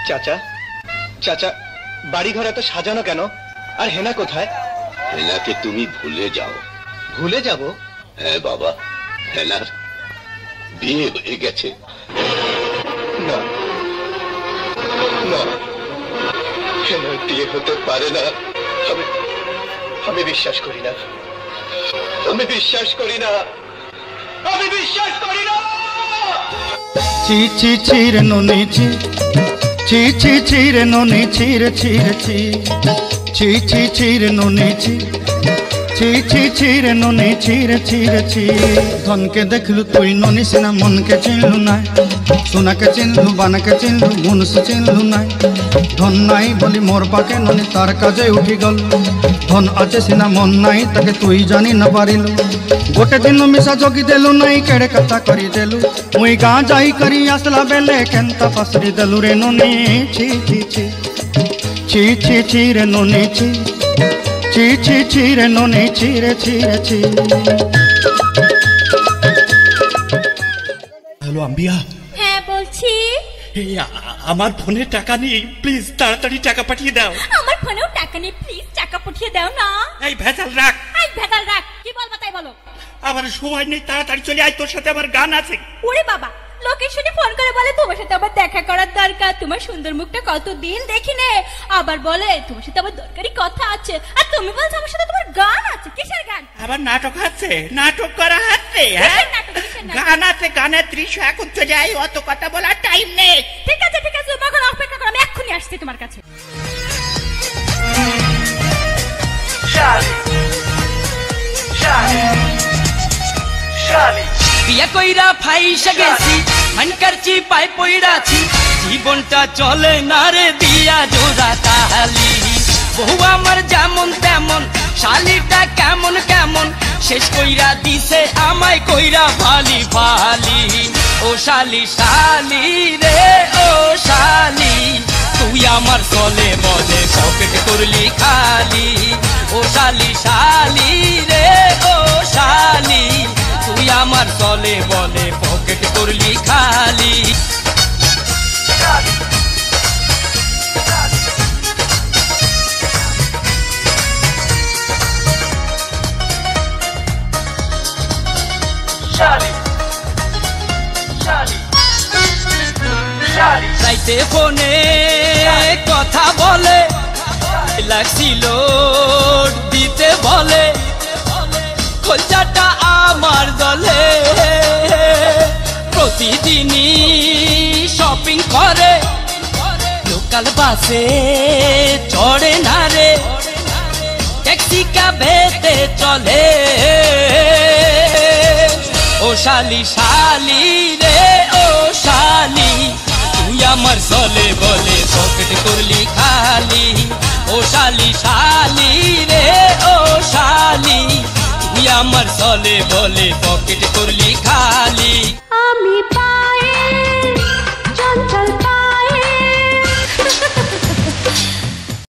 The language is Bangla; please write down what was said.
চাচা চাচা বাড়ি ঘর এত সাজানো কেন? আর হেনা কোথায়? হেনাকে তুমি ভুলে যাও। ভুলে যাব? হ্যাঁ বাবা, হেনার বিয়ে হয়ে গেছে। না না, হেনার বিয়ে হতে পারে না। আমি বিশ্বাস করি না, আমি বিশ্বাস করি না, আমি বিশ্বাস করি না। ছি ছি ছি রে ননি ছি, ছি ছি ছি রে ননি ছি রে ছি রে ছি, ছি ছি ছি রে ননি ছি, ছি ছি ছি রে ননি ছি রে ছি রে ছি। ধনকে দেখলু তুই ননি সিনা মনকে চিনলু নাই, সোনাকে চিনলু বানাকে চিনলু মনুষ চিনলু নাই। ধন নাই বলি মোর পাকে ননি তার কাজে উঠি গল, ধন আছে সিনা মন নাই তাকে তুই জানি না পারিলু। গোটে দিন মিশা জগি দেলু নাই কেড়ে কথা করি দেলু, মুই গাঁ যাই করি আসলা বেলে কেনতা পাসরি দেলু রে ননি ছি ছি ছি, ছি ছি ছি রে ননি ছি, ছি ছি ছি রে ননি ছি রে ছি রে ছি। হ্যালো আম্বিয়া। হ্যাঁ বলছি। এই আমার ফোনে টাকা নেই, প্লিজ তাড়াতাড়ি টাকা পাঠিয়ে দাও। আমার ফোনেও টাকা নেই, প্লিজ টাকা পাঠিয়ে দাও না। এই ভেজাল রাখ, এই ভেজাল রাখ, কি বলবা তাই বলো। আমার সময় নেই, তাড়াতাড়ি চলে আয়, তোর সাথে আমার গান আছে। ওরে বাবা, লোকেশনে ফোন করে বলে তোমার সাথে আবার দেখা করার দরকার, তোমার সুন্দর মুখটা কতদিন দেখি নে, আবার বলে তোমার সাথে আবার দরকারি কথা আছে, আর তুমি বলছো আমার সাথে তোমার গান আছে। কিসের গান? আবার নাটক আছে, নাটক করা আছে। হ্যাঁ গান আছে, গানের দৃশ্য। এখন চলে আয়, অত কথা বলার টাইম নেই। ঠিক আছে ঠিক আছে, তখন অপেক্ষা করো, আমি এক্ষুনি আসছি তোমার কাছে। বিয়া কইরা ফাইসা গেছি, হানকারছি পাই পইরাছি, জীবনটা চলে না রে দিয়া জোড়া তালি। বহু আমার যেমন তেমন, শালিটা কেমন কেমন, শেষ কইরা দিছে আমায় কইরা ফালি ফালি। ও শালি শালি রে ও শালি, তুই আমার চলে বলে পকেট করলি খালি। ও শালি শালি রে ও শালি, তুই আমার চলে বলে পকেট করলি খালি। রাইতে ফোনে কথা বলে, লাগছিল দিতে বলে, খোঁজাটা আমার দলে। প্রতিদিনই শপিং করে, লোকাল বাসে চড়ে না রে, ট্যাক্সি ক্যাবেতে চলে। ও শালি শালি রে ও শালি, তুই আমার চলে বলে পকেট করলি খালি। ও শালি শালি রে ও শালি, তুই আমার চলে বলে পকেট